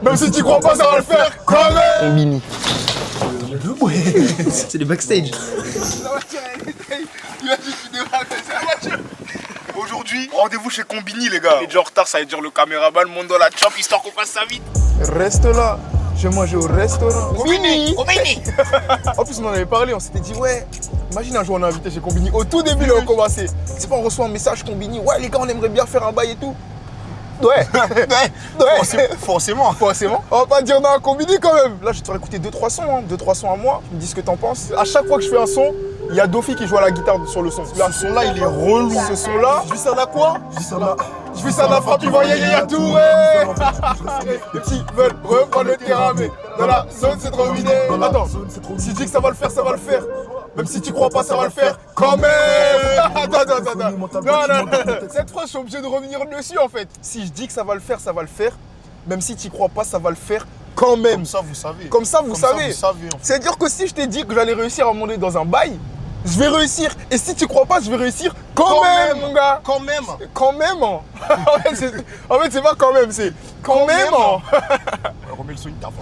Même si tu crois pas, ça va le faire quand même. Combini. C'est les backstage. Aujourd'hui, rendez-vous chez Combini, les gars. Il est déjà en retard, ça veut dire le caméraman, le monde dans la champ, histoire qu'on fasse ça vite. Reste là. Je vais manger au restaurant. Combini. En plus, on en avait parlé, on s'était dit, ouais, imagine un jour on est invité chez Combini. Au tout début, là, on commençait. C'est pas, on reçoit un message Combini. Ouais, les gars, on aimerait bien faire un bail et tout. Ouais. Forcément. On va pas dire non à Combini quand même. Là, je te ferai écouter 2-3 sons, hein. 2-3 sons à moi. Tu me dis ce que t'en penses. À chaque fois que je fais un son, il y a Dofi qui joue à la guitare sur le son. Là, ce son-là, il est relou. Ce son-là, je vis ça à quoi? Je vis ça à frappe, tu vois, Yaya Touré. Les petits veulent reprendre le terrain, mais dans la zone, c'est trop vidé. Attends, si je dis que ça va le faire, ça va le faire. Même si tu crois pas, ça va le faire quand même. Attends. Non. Cette phrase, je suis obligé de revenir dessus en fait. Si je dis que ça va le faire, ça va le faire. Même si tu crois pas, ça va le faire quand même. Comme ça, vous savez. En fait. C'est-à-dire que si je t'ai dit que j'allais réussir à monter dans un bail, je vais réussir. Et si tu crois pas, je vais réussir quand même, mon gars. Quand même. Quand même. En fait, c'est pas quand même, c'est quand même. Remets le son, il tape.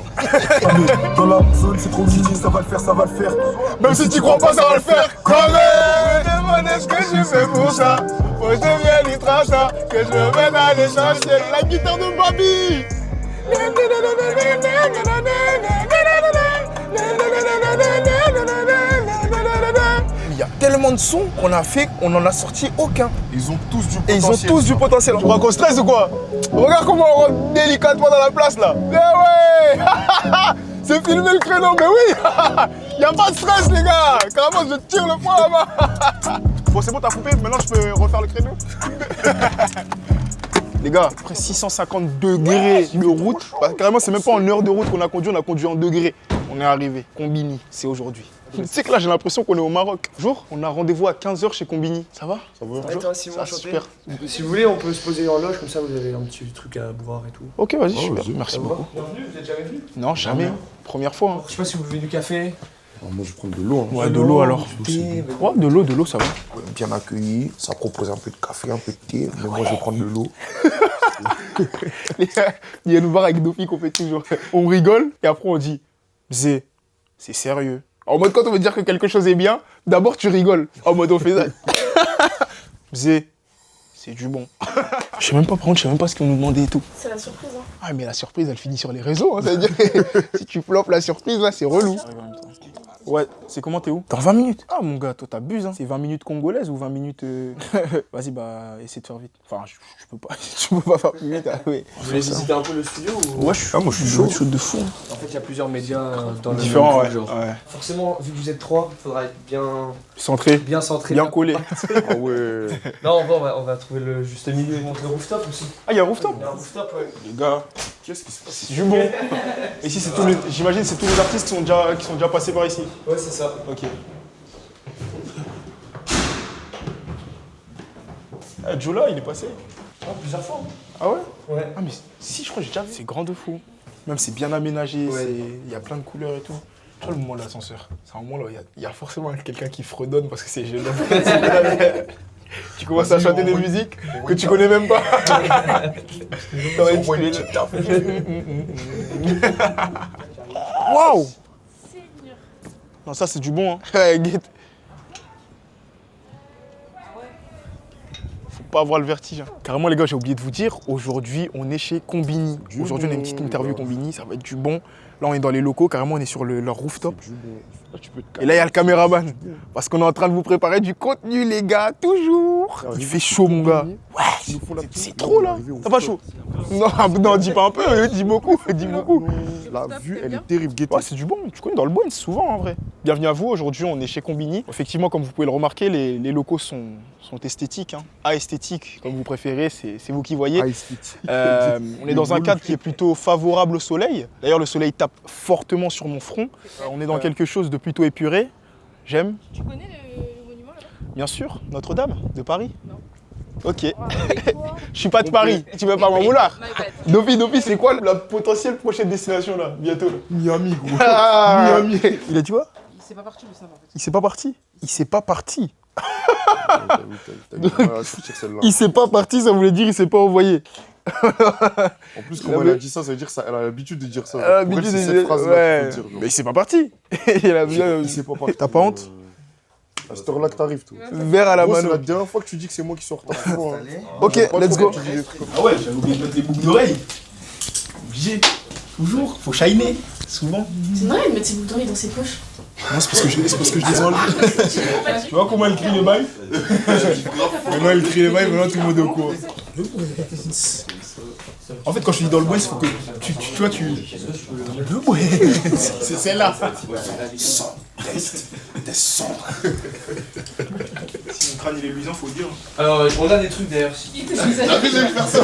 Dans la zone, c'est trop easy, ça va le faire. Même si tu crois pas, ça va le faire quand même. Je me demande ce que je fais pour ça. Faut que je devienne ultra, que je me mette à aller chercher la guitare de Babi. Il y a tellement de sons qu'on a fait, on n'en a sorti aucun. Ils ont tous du Et potentiel. ils ont tous du potentiel. Tu crois qu'on stresse ou quoi? Regarde comment on rentre délicatement dans la place là. Mais ouais. C'est filmé le créneau, mais oui. Y a pas de stress les gars. Carrément, je tire le poing là-bas. Bon, c'est bon, t'as coupé. Maintenant, je peux refaire le créneau. Les gars, après 650 degrés de route, bah, carrément, c'est même pas en heure de route qu'on a conduit en degrés. On est arrivé. Combini, c'est aujourd'hui. Tu sais que là, j'ai l'impression qu'on est au Maroc. Bonjour, on a rendez-vous à 15h chez Combini. Ça va? Ça va, toi, Simon, Ça va, enchanté. super. Si vous voulez, on peut se poser en loge, comme ça vous avez un petit truc à boire et tout. Ok, vas-y, super. Merci Ça va beaucoup. Bienvenue, vous êtes jamais venu? Non, jamais. Première fois. Hein. Je sais pas si vous voulez du café. Alors moi je vais prendre de l'eau. Ouais, de l'eau alors. Ouais, de l'eau, ça va. Bien accueilli, ça propose un peu de café, un peu de thé, mais moi je vais prendre de l'eau. Il y a nous voir avec Dofi qu'on fait toujours. On rigole et après on dit Bzé, c'est sérieux. En mode quand on veut dire que quelque chose est bien, d'abord tu rigoles. En mode on fait ça. Bzé, c'est du bon. Je sais même pas, par contre, je sais même pas ce qu'ils nous demandait et tout. C'est la surprise, hein. Ah mais la surprise elle finit sur les réseaux, hein, ça veut dire que si tu floppes la surprise là c'est relou. Ouais, c'est comment, t'es où? Dans 20 minutes. Ah mon gars, toi t'abuses, hein. C'est 20 minutes congolaises ou 20 minutes... Vas-y, bah, essaie de faire vite. Enfin, je peux pas, tu peux pas faire plus vite, ah, ouais. Vous voulez visiter un peu le studio ou... Ouais, moi je suis chaud de fou. En fait, il y a plusieurs médias dans le Différent, même ouais. genre. Forcément, vu que vous êtes trois, il faudra être Centré, bien centré. bien collé. Ah ouais. Non, on va trouver le juste milieu. Il monte le rooftop aussi. Ah, il y a un rooftop? Il y a un rooftop, ouais. Les gars, Qu'est-ce qui se passe? c'est du bon. Et si c'est tous les... J'imagine c'est tous les artistes qui sont déjà passés par ici. Ouais, c'est ça. Ok. Ah, Jola, il est passé. Ah, plusieurs fois. Ah ouais? Ouais. Ah mais si, je crois que j'ai déjà vu. C'est grand de fou. Même c'est bien aménagé, Ouais. il y a plein de couleurs et tout. Tu vois le moment de l'ascenseur, c'est un moment là, il y a forcément quelqu'un qui fredonne parce que c'est jeune. Tu commences à chanter des musiques que tu connais même pas. Waouh! Seigneur. Non, ça c'est du bon, hein. Ouais, guette. Faut pas avoir le vertige. Hein. Carrément, les gars, j'ai oublié de vous dire, aujourd'hui, on est chez Combini. Aujourd'hui, on a une petite interview Combini, ça va être du bon. Là, on est dans les locaux, carrément, on est sur leur rooftop. Là, tu peux te Et là, il y a le caméraman. Parce qu'on est en train de vous préparer du contenu, les gars, toujours. Il fait chaud, mon gars. Ouais, c'est trop, là. T'as pas chaud? Non, dis pas un peu, dis beaucoup, dis beaucoup. La vue, elle est terrible, Guetto. Ouais, c'est du bon. Tu connais dans le bois, souvent, en vrai. Bienvenue à vous. Aujourd'hui, on est chez Combini. Effectivement, comme vous pouvez le remarquer, les locaux sont esthétiques. Hein. Esthétique, comme vous préférez, c'est vous qui voyez. On est dans un cadre qui est plutôt favorable au soleil. D'ailleurs, le soleil tape fortement sur mon front. On est dans quelque chose de plutôt épuré. J'aime. Tu connais le monument là-bas? Bien sûr, Notre-Dame de Paris. Non. Ok. Avec toi? Je suis pas de Paris. Tu veux pas m'en vouloir? My bad. Dofi, c'est quoi la potentielle prochaine destination là, bientôt là? Miami, gros. Ah, il a dit quoi? Il s'est pas parti, le savent en fait. Il s'est pas parti. Il s'est pas parti. T'as dit, ah, je suis sûr celle-là. Il s'est pas parti, ça voulait dire il s'est pas envoyé. En plus, comment elle a dit ça, ça veut dire qu'elle a l'habitude de dire ça. Elle a Pour elle, l'habitude c'est de cette dire- phrase-là ouais. qu'il faut dire. Mais c'est pas parti. Il a bien. Il sait pas partir. T'as pas honte À cette heure-là que t'arrives, toi. Verre à la Gros, c'est mano. la dernière fois que tu dis que c'est moi qui sors retard. Tu vois, hein. Ok, J'aime pas let's trop go. quand tu dis des trucs comme ça. Ah ouais, j'avais oublié de mettre les boucles d'oreilles. Obligé. Toujours. Faut shiner. Souvent. C'est normal de mettre ses boucles d'oreilles dans ses poches. Non, c'est parce que je les ai enlevés. Tu vois comment elle crie les bails? Maintenant elle crie les bails, maintenant tout le monde est au courant. En fait, quand je suis dans le bois, il faut que tu vois, tu... Le bois. C'est celle-là. Descends. Si mon crâne il est luisant, faut le dire. Alors, on a des trucs derrière. T'as vu, j'ai vu faire ça.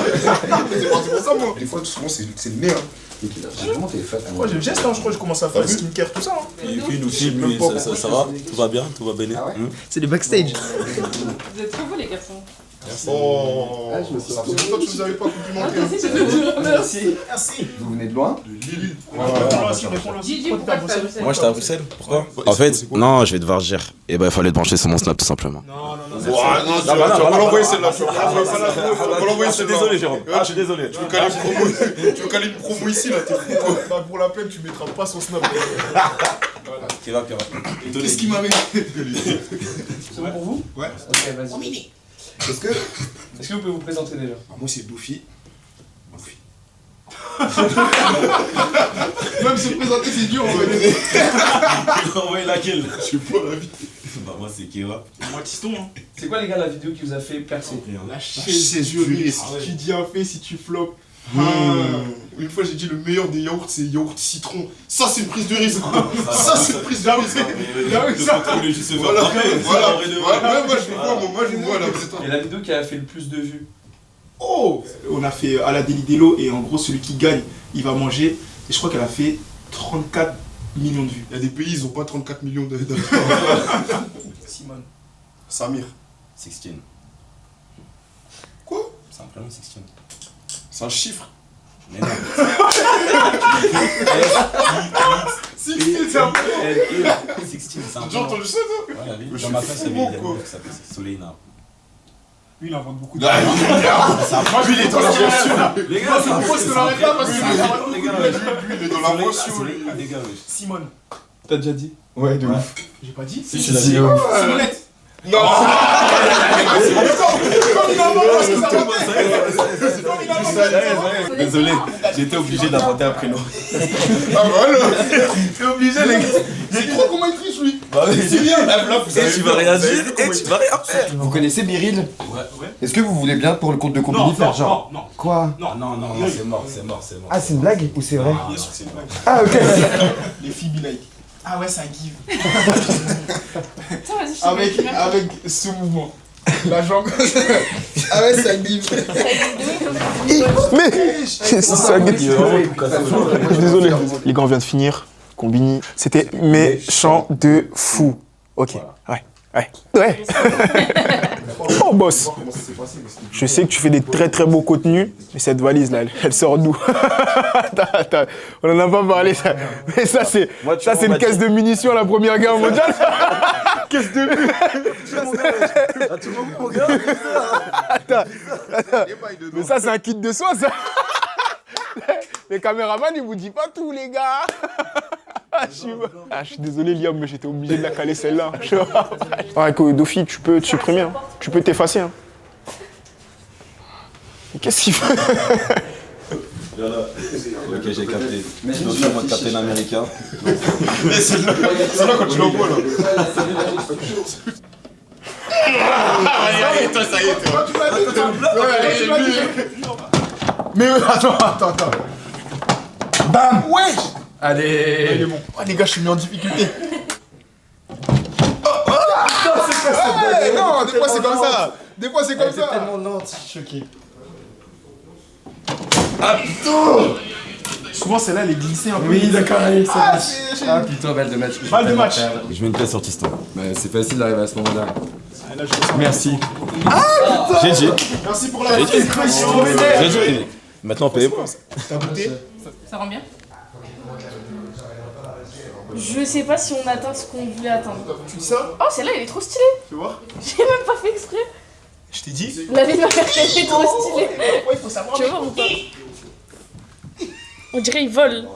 C'est pour ça, moi. Des fois, souvent, c'est le nez. Hein. J'ai vraiment téléphone. Moi j'ai le geste, hein, je crois que je commence à faire le skincare, tout ça. Hein. Il nous filme, lui, ça va, tout va bien, tout va bien. C'est les backstage. Vous êtes trop beaux les garçons. Oh. Ça fait longtemps que tu nous avais pas complimenté. Merci. Vous venez de loin? Gigi, pourquoi tu vas à Bruxelles? Moi j'étais à Bruxelles, pourquoi? En fait, non, je vais devoir dire. Et ben il fallait te brancher sur mon snap tout simplement. Non, Tu vas l'envoyer celle-là. Tu vas l'envoyer celle-là. Désolé Jérôme, je suis désolé. Tu veux caler une promo ici, là, t'es fou, quoi. Bah, pour la peine, tu mettras pas son snap. Qui va. Qu'est-ce qui m'arrive? C'est bon pour vous? Ouais. Ok, vas-y. Est-ce que vous pouvez vous présenter déjà? Moi c'est Doofy. Même se présenter c'est dur, on va dire. Il a envoyé laquelle? Je sais pas, la vie. Bah moi c'est Kewa. Moi Tiston, hein. C'est quoi les gars la vidéo qui vous a fait percer? La chaise juriste. Qui dit un fait si tu flops? Une fois, j'ai dit le meilleur des yaourts, c'est yaourt citron. Ça, c'est une prise de risque. Ça, c'est une prise de risque. Voilà, moi, je vois là. Et la vidéo qui a fait le plus de vues? Oh! On a fait à la Deli Delo et en gros celui qui gagne, il va manger. Et je crois qu'elle a fait 34 millions de vues. Il y a des pays, ils ont pas 34 millions d'habitants. Simone. Samir. 16. Quoi? C'est un prénom 16. C'est un chiffre. Mais non. Si, c'est un peu. 16, c'est un J'ai déjà entendu ça, toi? Voilà, lui, Mais je dans ma suis classe, fou, il y avait quoi. qui s'appelait Soleina. Lui il invente beaucoup de Ah, lui, il est dans la voiture. Les gars, c'est un poste de l'arrêt pas parce que les gars, Lui, il est dans la voiture, lui. les gars, wesh. Simone. T'as déjà dit? Ouais, de ouf. J'ai pas dit? Si, tu l'as dit. Simonette. Non. Désolé, j'étais obligé d'inventer un prénom. Ah, voilà. T'es obligé, les gars. C'est trop comment il triche, lui. Bah oui, C'est bien. Là, vous Et tu vas rien dire, et tu vas rien faire. Vous connaissez Biril? Ouais. Est-ce que vous voulez bien pour le compte de Combini faire genre? non. Quoi? Non, c'est mort. Ah, c'est une blague ou c'est vrai? Bien sûr que c'est une blague. Ah, ok. Les filles be like. Ah ouais, c'est un give. Attends, vas-y, je te mets une image. Avec ce mouvement. La jambe. Ah ouais, c'est un give. Mais c'est ça, je suis désolé. Les gars, on vient de finir. Combini. C'était méchant de fou. Ok. Ouais. Oh, boss. Je sais que tu fais des très très beaux contenus, mais cette valise là, elle sort d'où? Attends, on en a pas parlé ça. Mais ça c'est une caisse de munitions à la Première Guerre mondiale. Caisse de Attends. Mais ça c'est un kit de soins ça. Les caméramans ils vous disent pas tout les gars. Je suis désolé Liam, mais j'étais obligé de la caler celle-là. Avec Dofi, tu peux te supprimer, hein. Tu peux t'effacer. Hein. Mais qu'est-ce qu'il fait? Ok, j'ai capté. Donc, je suis en mode Captain America. C'est là quand tu l'envoies, là. Allez, toi, ça y est, toi. Mais attends. Bam! Wesh! Allez! Il est bon. Oh les gars, je suis mis en difficulté. Non, des fois c'est comme ça. Des fois c'est comme ça. Tellement lente, je suis choqué. Souvent celle-là elle est glissée un peu. Oui, d'accord, allez, ça Ah, marche. c'est- Ah putain, balle de match. Balle de match. Je mets une pièce sur Tiston. Mais c'est facile d'arriver à ce moment-là. Ah, là, je Merci. J'ai dit. Merci pour la J'ai dit. J'ai dit. Maintenant, paye. T'as goûté? Ça rend bien? Je sais pas si on atteint ce qu'on voulait atteindre. Tu dis ça? Oh, celle-là, elle est trop stylée. Tu vois? J'ai même pas fait exprès. Je t'ai dit. La vie de ma mère, elle est trop stylée. Il faut savoir. Tu vois ou pas? On dirait il vole.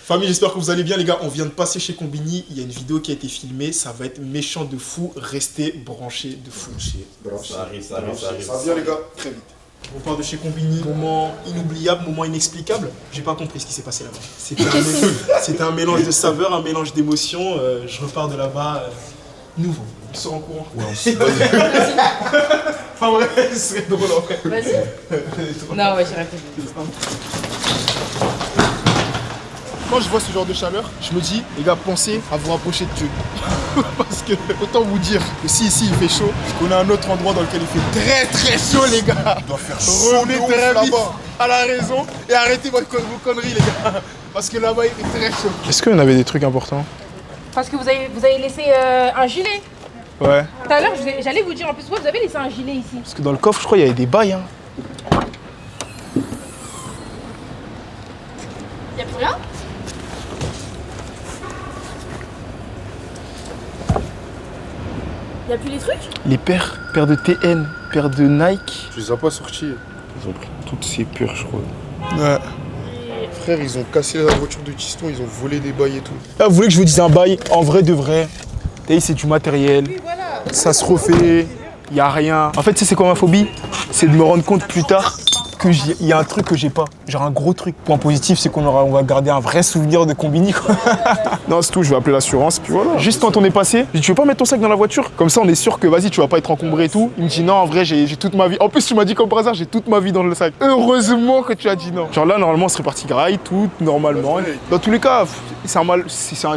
Famille, j'espère que vous allez bien les gars, on vient de passer chez Combini, il y a une vidéo qui a été filmée, ça va être méchant de fou, restez branchés de fou. Ça arrive, ça arrive, ça arrive. Ça vient les gars, très vite. On parle de chez Combini, moment inoubliable, moment inexplicable, j'ai pas compris ce qui s'est passé là-bas. C'était un mélange de saveurs, un mélange d'émotions, je repars de là-bas nouveau. On sort en courant. Ouais, En vrai, ce serait drôle en vrai. Vas-y. Non, ouais, j'irai plus. Quand je vois ce genre de chaleur, je me dis, les gars, pensez à vous rapprocher de Dieu. Parce que, autant vous dire que si ici il fait chaud, je connais un autre endroit dans lequel il fait très très chaud, les gars. Il doit faire chaud Revenez de ouf très vite là-bas. à la raison et arrêtez vos conneries, les gars. Parce que là-bas, il fait très chaud. Est-ce qu'on avait des trucs importants? Parce que vous avez laissé un gilet. Ouais. Tout à l'heure, j'allais vous dire, en plus, vous avez laissé un gilet ici. Parce que dans le coffre, je crois, il y avait des bails. Hein. Y'a plus rien? Y'a plus les trucs? Les paires de TN, paires de Nike. Tu les as pas sortis. Ils ont pris toutes ces peurs, je crois. Ouais. Frère, ils ont cassé la voiture de Tiston, ils ont volé des bails et tout. Là, vous voulez que je vous dise un bail? En vrai de vrai, c'est du matériel. Ça se refait, il n'y a rien. En fait, tu sais, c'est quoi ma phobie? C'est de me rendre compte plus tard qu'il y a un truc que j'ai pas. Genre un gros truc. Point positif, c'est on va garder un vrai souvenir de Combini, quoi. Non, c'est tout, je vais appeler l'assurance, puis voilà. Juste quand on est passé, je dis, tu veux pas mettre ton sac dans la voiture? Comme ça, on est sûr que, vas-y, tu vas pas être encombré et tout. Il me dit, non, en vrai, j'ai toute ma vie. En plus, tu m'as dit comme par hasard, j'ai toute ma vie dans le sac. Heureusement que tu as dit non. Genre là, normalement, on serait parti graille, tout, normalement. Dans tous les cas, c'est un mal,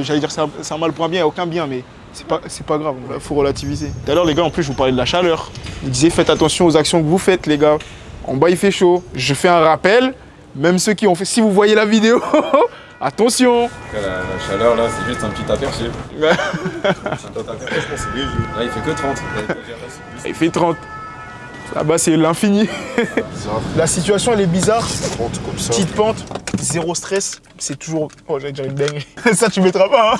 j'allais dire, c'est un mal pour un bien, il n'y a aucun bien, mais c'est pas grave, il faut relativiser. Tout à l'heure, les gars, en plus, je vous parlais de la chaleur. Vous disiez, faites attention aux actions que vous faites, les gars. En bas, il fait chaud. Je fais un rappel, même ceux qui ont fait... Si vous voyez la vidéo, attention. La chaleur là, c'est juste un petit aperçu. Ouais. Là, il fait que 30. Il fait 30. Là-bas, c'est l'infini. La situation, elle est bizarre. Pente comme ça. Petite pente, zéro stress. C'est toujours... Oh, j'allais dire une dinguerie. Ça, tu mettras pas, hein.